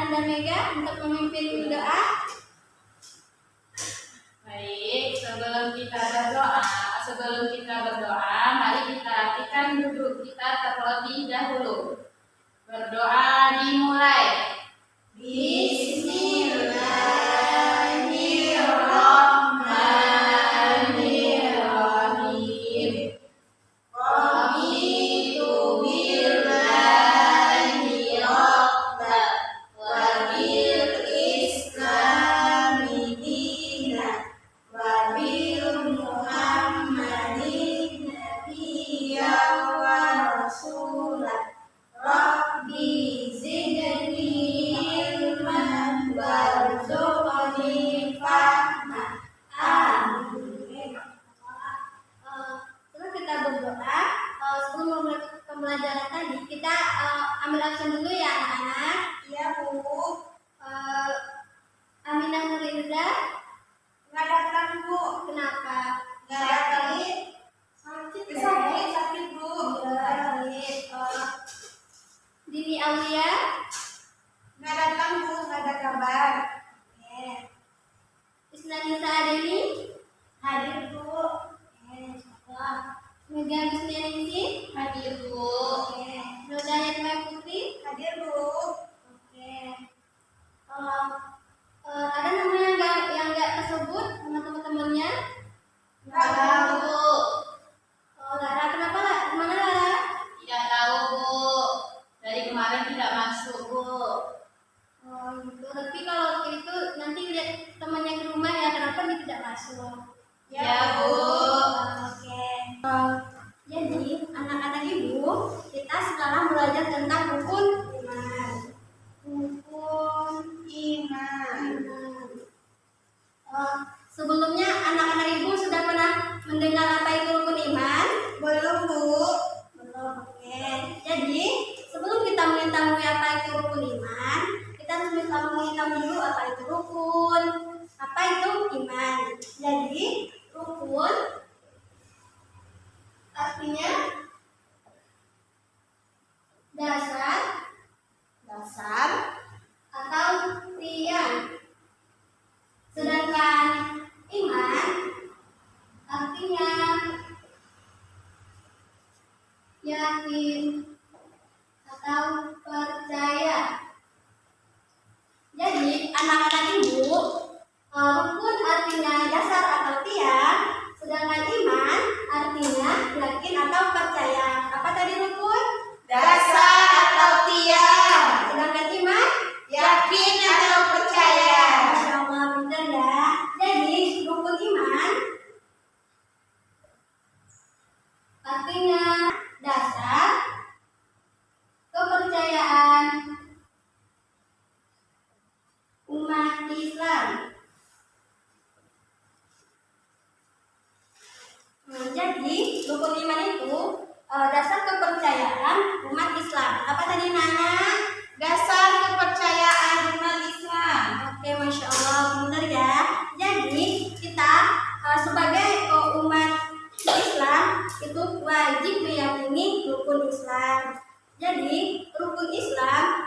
Anda Mega untuk memimpin doa. Baik, sebelum kita berdoa, mari kita artikan duduk kita terlebih dahulu. Berdoa dimulai. Bismillahirrahmanirrahim. Raditu billahi rabban wa bil islami dinan wa bil muhammadin nabiyyan wa rasulan. Rabbi zidni ilman warzuqni fahma. Amin. Setelah kita berdoa, sebelum memulai pembelajaran tadi, kita ambil absen dulu ya anak-anak. Iya, Bu. Aminah Nurliza, Nggak datang, Bu. kenapa? Nggak datang. Sakit ya? Sakit, Bu. Sakit. Dini Aulia, Nggak datang, Bu. Nggak ada kabar. Isnanisa Adeni, Hadir, Bu. Mega Gusnianingsi, Hadir, Bu. Nodayat Mai Putri, Hadir, Bu. ada namanya yang nggak tersebut sama teman-temannya? Nggak tahu, Bu. Lara, kenapa lah? Mana Lara? Tidak tahu, Bu. Dari kemarin tidak masuk, Bu. Oh gitu. Tapi kalau itu nanti lihat temannya di rumah ya, kenapa dia tidak masuk? Ya, Bu. Oke. Jadi anak-anak ibu, kita sekarang belajar tentang rukun iman. Rukun Iman. iman. Sebelumnya anak-anak ibu sudah pernah mendengar apa itu rukun iman? Belum, Bu. Belum. Oke. Jadi sebelum kita mengetahui apa itu rukun iman, kita harus mengetahui dulu apa itu rukun, apa itu iman. Jadi rukun artinya dasar atau tiang. Sedangkan iman artinya yakin atau percaya. Jadi anak-anak ibu, rukun artinya dasar atau tiang, sedangkan iman artinya yakin atau percaya. Apa tadi rukun? Dasar atau tiang. Sedangkan iman? Yakin atau percaya. Masya Allah, benar ya. Jadi rukun iman artinya dasar kepercayaan umat Islam. Jadi rukun iman itu dasar kepercayaan umat Islam. Apa tadi Nana? Dasar kepercayaan umat Islam. Oke, Masya Allah, benar ya. Jadi kita sebagai umat Islam itu wajib meyakini rukun Islam. Jadi rukun Islam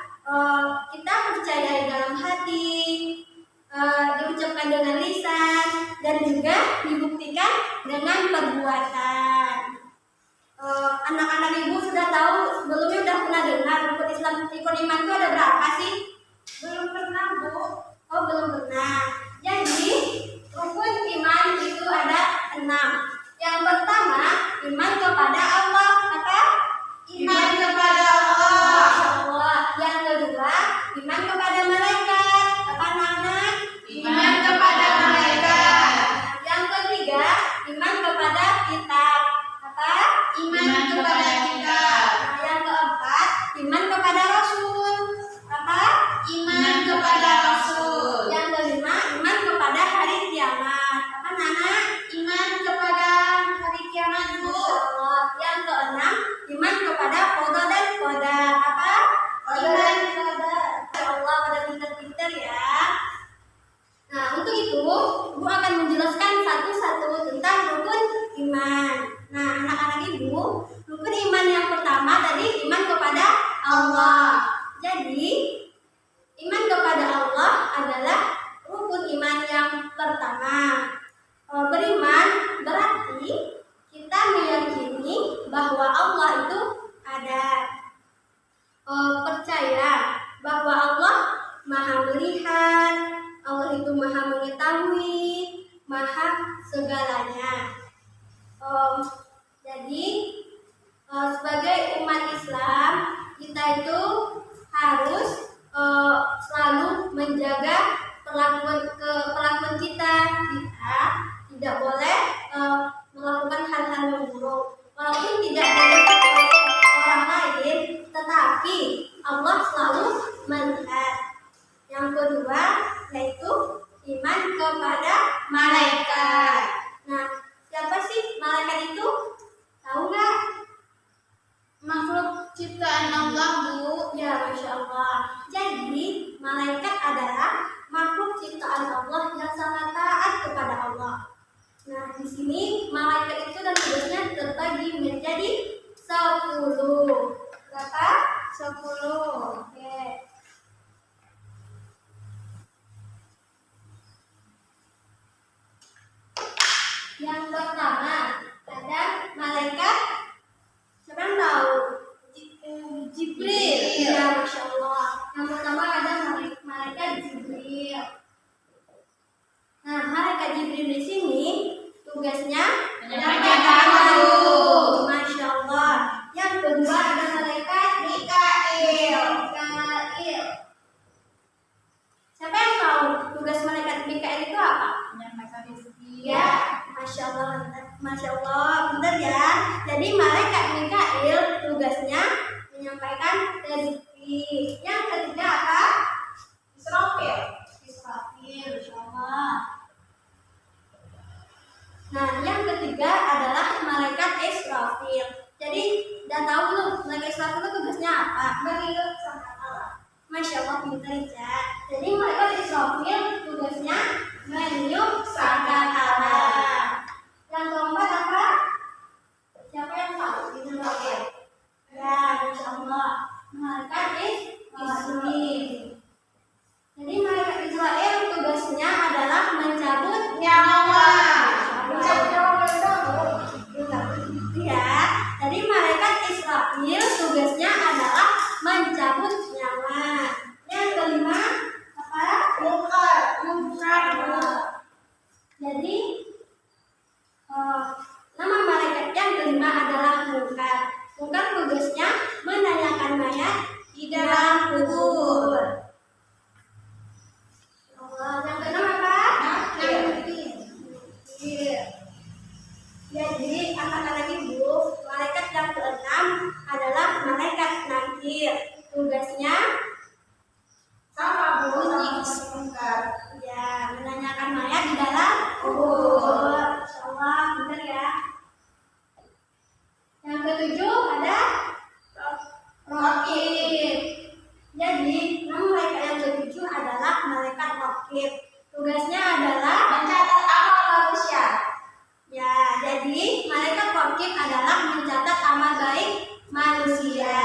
kita percaya di dalam hati, diucapkan dengan lisan, dan juga dibuktikan dengan perbuatan. Anak-anak ibu sudah tahu, sebelumnya sudah pernah dengar rukun Islam, rukun iman itu ada berapa sih? Belum pernah, Bu. Oh, belum pernah. Jadi rukun iman itu ada 6. Yang pertama, iman kepada Allah. Apa? Iman kepada Allah. Masya Allah. Yang kedua, iman kepada malaikat. Apa anak-anak? Iman kepada malaikat. Yang ketiga, iman kepada kitab. Apa? Iman kepada kitab. Nah, yang keempat, iman kepada Rasul. Apa? Iman kepada Rasul. Yang kelima, iman kepada hari kiamat. Apa Nana? Iman kepada hari kiamat, Bu. Masya Allah. Yang keenam, iman kepada qada dan qadar. Apa? Iman kepada Allah. Maha melihat, Allah itu Maha mengetahui, Maha segalanya. Jadi sebagai umat Islam kita itu harus selalu menjaga perlakuan kita. Kita tidak boleh melakukan hal-hal yang buruk, walaupun tidak dilihat oleh orang lain, tetapi Allah selalu melihat. Yang kedua yaitu iman kepada malaikat. Nah, siapa sih malaikat itu? Tahu nggak? Makhluk ciptaan Allah, Bu. Ya, Masya Allah. Jadi malaikat adalah makhluk ciptaan Allah yang sangat taat kepada Allah. Nah, di sini malaikat itu dan tugasnya terbagi menjadi 10. Berapa? 10. Oke. Yang pertama ada malaikat, siapa yang tahu? Jibril. Ya, Masya Allah. Yang pertama ada malaikat Jibril. Nah, malaikat Jibril di sini tugasnya menyampaikan wahyu. Masya Allah. Yang kedua ada malaikat Mikail. Siapa yang tahu tugas malaikat Mikail itu apa? Menyampaikan rezeki. Ya, Masya Allah, Masya Allah, benar ya. Jadi malaikat Mikail tugasnya menyampaikan rezeki. Yang ketiga apa? Israfil. Israfil, Masya Allah. Nah, yang ketiga adalah malaikat Israfil. Jadi, udah tahu belum malaikat Israfil itu tugasnya apa? Meniup sangkakala. Masya Allah, pintar ya. Jadi malaikat Israfil tugasnya meniup sangkakala. Yang keempat apa? Siapa yang tahu? Israfil. Ya, Masya Allah. Malaikat Israfil. Jadi malaikat Israel tugasnya adalah mencabut nyawa. Ya, jadi malaikat Israfil tugasnya adalah mencabut nyawa. Yang kelima apa? Munkar. Jadi nama malaikat yang kelima adalah Munkar. Munkar tugasnya menanyakan mayat di dalam kubur. Yang keenam apa? Nakir. Jadi anak-anak ibu, malaikat yang keenam adalah malaikat nakir. Tugasnya Sama, Bu. Munkar. Ya, menanyakan mayat di dalam kubur. Masya Allah, benar ya. Yang ketujuh ada Raqib. Jadi nama malaikat yang ketujuh adalah malaikat Raqib. Tugasnya adalah Mencatat amal manusia. ya, jadi malaikat Raqib adalah mencatat amal baik manusia.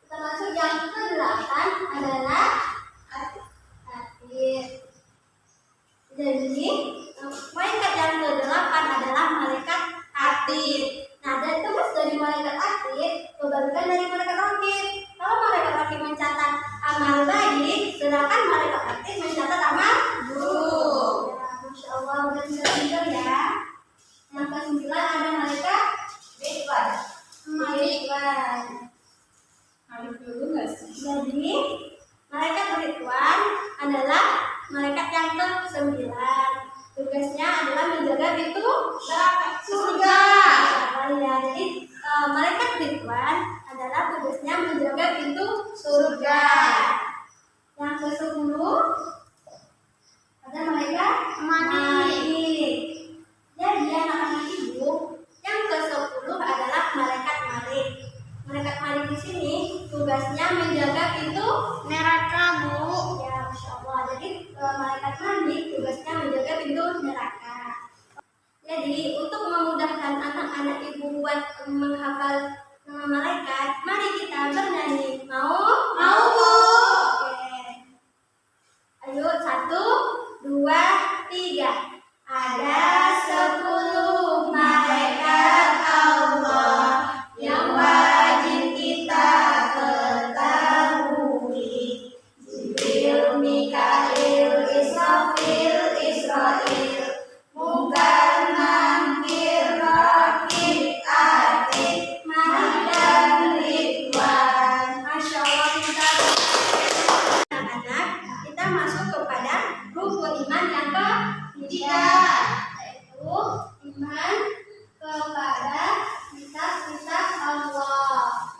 Termasuk yang ke-8 adalah Atid. Jadi malaikat yang ke-8 adalah malaikat Atid. Nah, dan tugas dari malaikat Atid kebalikan dari malaikat Raqib. Kalau malaikat Raqib mencatat amal baik, sedangkan malaikat Atid mencatat amal buruk. Ya, Masya Allah, benar-benar ya. Yang ke-9 ada malaikat Ridwan. Ridwan. Alif dulu nggak sih? Jadi malaikat Ridwan adalah malaikat yang ke-9. Tugasnya adalah menjaga pintu surga. Ya, jadi malaikat Ridwan adalah tugasnya menjaga pintu surga. Yang ke-10 ada malaikat Malik. Jadi anak-anak ibu, yang ke-10 adalah malaikat Malik. Malaikat Malik di sini tugasnya menjaga pintu neraka, Bu. Ya, Masya Allah. Jadi malaikat Malik tugasnya menjaga pintu neraka. Jadi untuk memudahkan anak-anak ibu buat menghafal nama malaikat, mari kita bernyanyi. Mau? Mau, Bu. Oke. Ayo, 1, 2, 3. Ada 10 malaikat Allah yang wajib kita ketahui. Jibril yaitu iman kepada kitab-kitab Allah.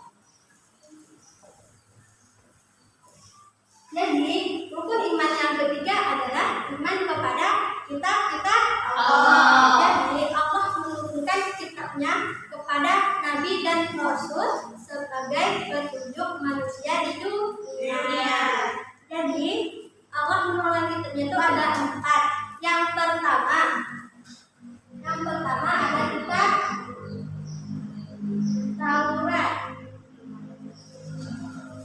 Jadi rukun iman yang ketiga adalah iman kepada kitab-kitab Allah. Jadi Allah menurunkan kitabnya kepada Nabi dan Rasul sebagai petunjuk manusia di dunia. Jadi Allah menurunkan kitabnya itu ada 4. Yang pertama ada kitab Taurat.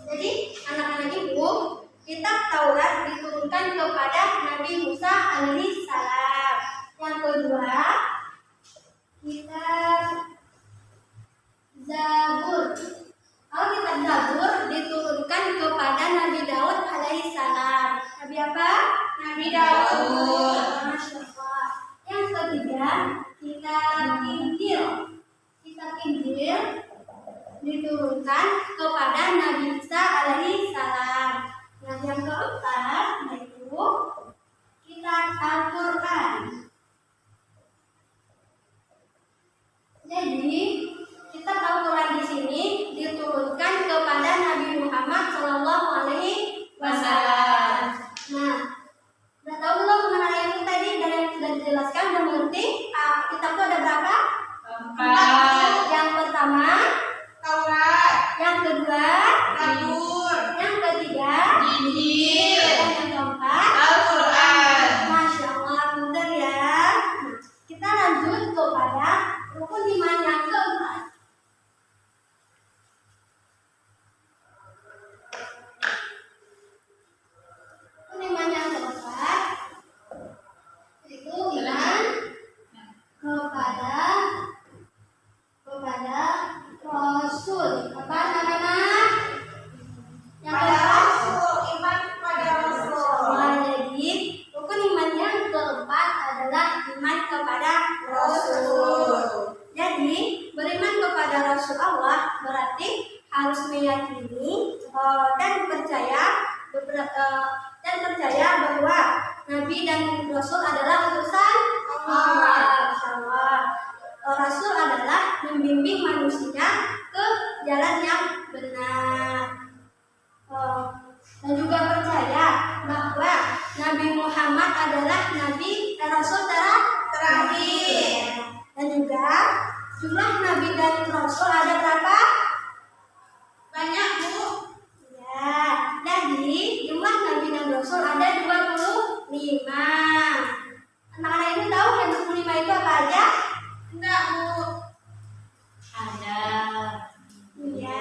Jadi anak-anak ibu, kitab Taurat diturunkan kepada Nabi Musa alaihi salam. Yang kedua, kitab Zabur. Kalau kitab Zabur diturunkan kepada Nabi Daud alaihi salam. Nabi apa? Nabi Daud. Masya Allah. Yang ketiga, kitab Injil. Kitab Injil diturunkan kepada Nabi Isa alaihi salam. Nah, yang keempat yaitu kitab Al-Quran. Jadi kitab Al-Quran di sini diturunkan kepada Nabi Muhammad Shallallahu Alaihi Wasallam. Nah, udah tahu belum mengenai itu tadi dan yang sudah dijelaskan dan mengerti? Kitab itu ada berapa? 4. Yang pertama Taurat, yang kedua Zabur, yang ketiga Injil, dan yang keempat Al-Quran. Masya Allah, benar ya. Nah, kita lanjut kepada rukun iman yang keempat. Rukun iman yang keempat itu iman kepada Rasul. Apa namanya? Yang keempat. Iman kepada Rasul. Nah, jadi rukun iman yang keempat adalah iman kepada Rasul. Jadi beriman kepada Rasul Allah berarti harus meyakini dan percaya bahwa Nabi dan Rasul adalah utusan Allah. Rasul adalah membimbing manusia ke jalan yang benar. Dan juga percaya bahwa Nabi Muhammad adalah Nabi dan Rasul terakhir. Dan juga jumlah Nabi dan Rasul ada berapa? Banyak, Bu. Ya, jadi jumlah Nabi dan Rasul ada 25. Anak-anak ini tahu yang 25 itu apa aja? Enggak, Bu. Ada. Ya.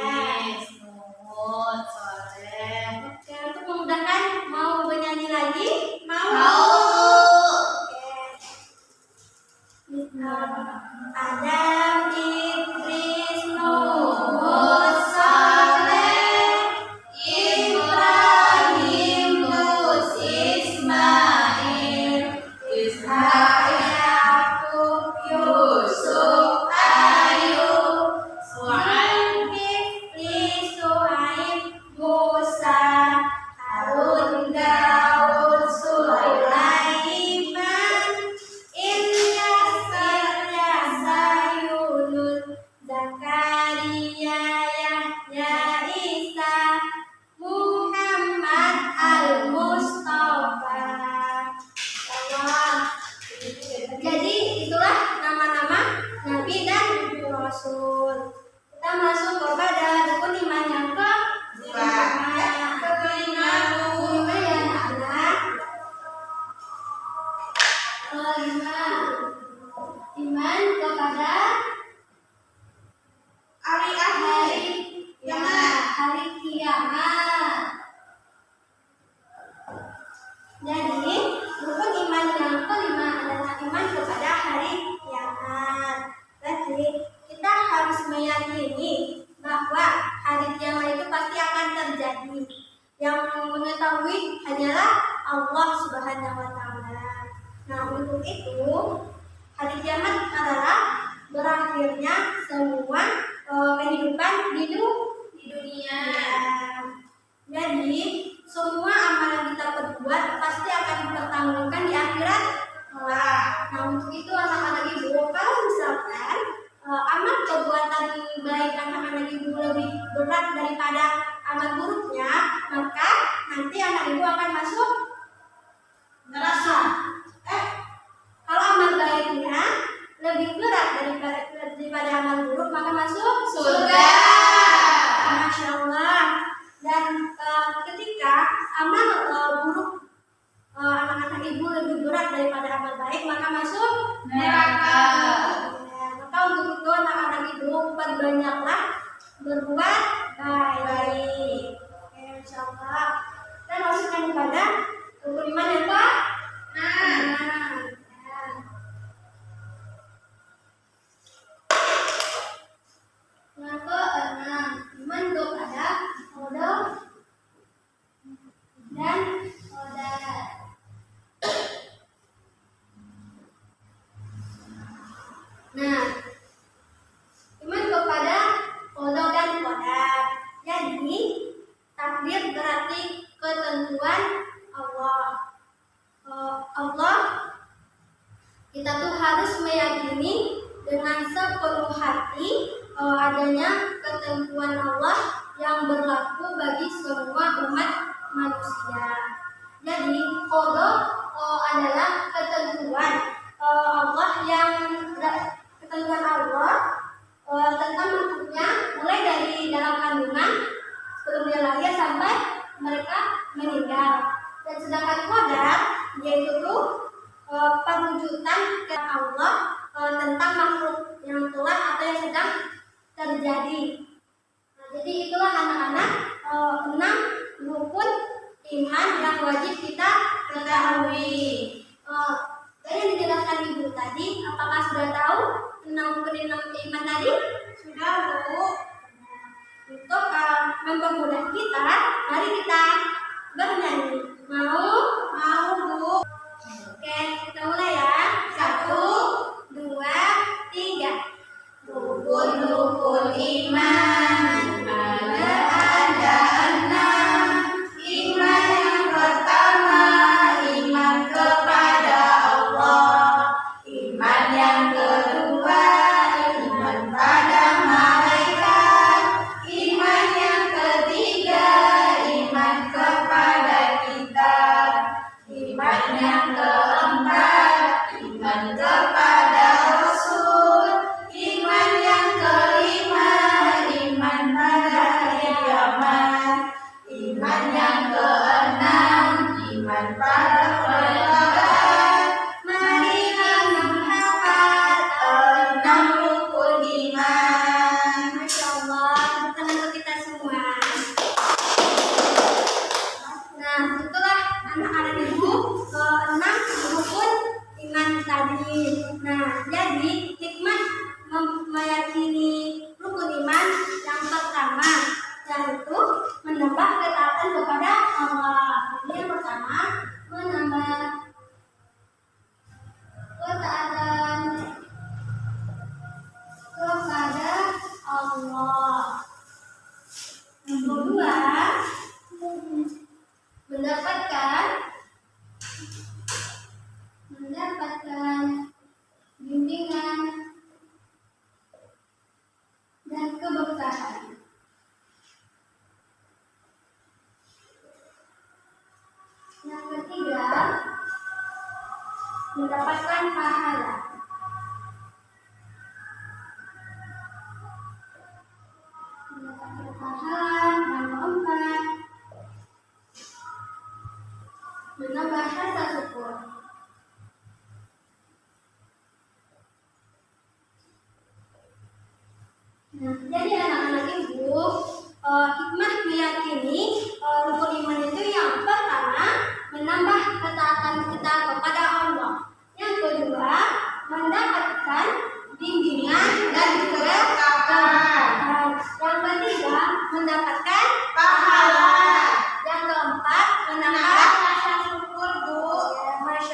Nuhun, Soleh. Oke, untuk memudahkan mau bernyanyi lagi? Mau. Oke. Adam, Idris, Nuh, Saleh, Ibrahim, Lut, Ismail, Ishak, Yakub, Yusuf, Ayub, Zulkifli, Suhaib, Musa, Harun, Daud, Sulaiman, Ilyas, Yunus, Zakaria, Yahya, Isa, Muhammad, Al-Mustafa. Jadi itulah nama-nama Nabi dan Rasul. Kita masuk kepada rukun iman yang kelima ya anak-anak. Kelima, iman kepada Hari akhir. hari kiamat. Jadi rukun iman yang kelima adalah iman kepada hari kiamat. Berarti kita harus meyakini bahwa hari kiamat itu pasti akan terjadi. Yang mengetahui hanyalah Allah Subhanahu wa Ta'ala. Nah, untuk itu hari kiamat adalah berakhirnya semua kehidupan di dunia. Jadi semua amalan kita perbuat pasti akan dipertanggungjawabkan di akhirat kelak. masuk neraka. Kalau amal baiknya lebih berat daripada amal buruk, maka masuk Surga. Masya Allah. Dan ketika amal buruk anak-anak ibu lebih berat daripada amal baik, maka masuk Neraka. Ya, maka untuk itu anak-anak ibu perbanyaklah berbuat baik. Oke, Insya Allah. Dan masukkan kepada rukun iman yang ke yang keenam, iman kepada qada dan qadar. Nah, iman kepada qada dan qadar. Jadi, takdir berarti ketentuan Allah. Allah kita tuh harus meyakini dengan sepenuh hati adanya ketentuan Allah yang berlaku bagi semua umat manusia. Jadi qada adalah ketentuan Allah yang ketentuan Allah tentang makhluknya, mulai dari dalam kandungan sebelum dia lahir sampai mereka meninggal. Dan sedangkan qadar yaitu perwujudan ke Allah tentang makhluk yang telah atau yang sedang terjadi. Nah, jadi itulah anak-anak 6 rukun iman yang wajib kita ketahui. Dan yang dijelaskan ibu tadi, apakah sudah tahu 6 rukun iman tadi? Sudah, Bu. Untuk mempermudah kita, mari kita bernyanyi. Mau, Bu. Oke, kita mulai ya. 1, 2, 3. Rukun-rukun iman ada 6. Iman yang pertama, iman kepada Allah. Iman yang kedua, iman pada malaikat. Iman yang ketiga, iman kepada kitab. Iman yang keempat, iman kepada Rasul. Iman yang kelima, iman pada hari kiamat. Iman yang keenam, iman pada malaikat. Marilah menghafal 6 rukun iman. Masya Allah, tangan untuk kita semua. Nah, itulah anak-anak ibu 6 rukun iman tadi. Nah, jadi hikmah meyakini rukun iman yang pertama yaitu menambah ketaatan kepada Allah. Jadi yang pertama menambah ketaatan kepada Allah. Yang kedua, mendapatkan bimbingan dan keberkahan. Yang ketiga, mendapatkan pahala. Mendapatkan pahala. Yang keempat, menambah rasa syukur. Nah, jadi anak-anak ibu, hikmah meyakini rukun iman itu yang pertama menambah ketaatan kita kepada Allah. Yang kedua, mendapatkan bimbingan dan keberkahan. Yang ketiga, mendapatkan pahala. Yang keempat, menambah rasa syukur, Bu. Ya, Masya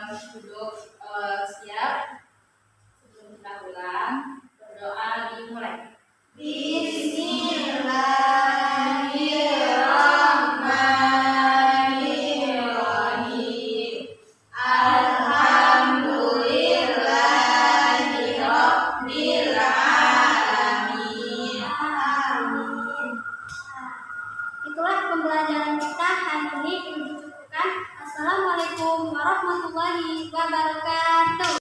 duduk siap. Sebelum kita ulang, berdoa dimulai. Bismillahirrahmanirrahim. Alhamdulillahirabbil alamin. Amin. Itulah pembelajaran kita hari ini. Cukupkan. Assalamualaikum warahmatullahi wabarakatuh.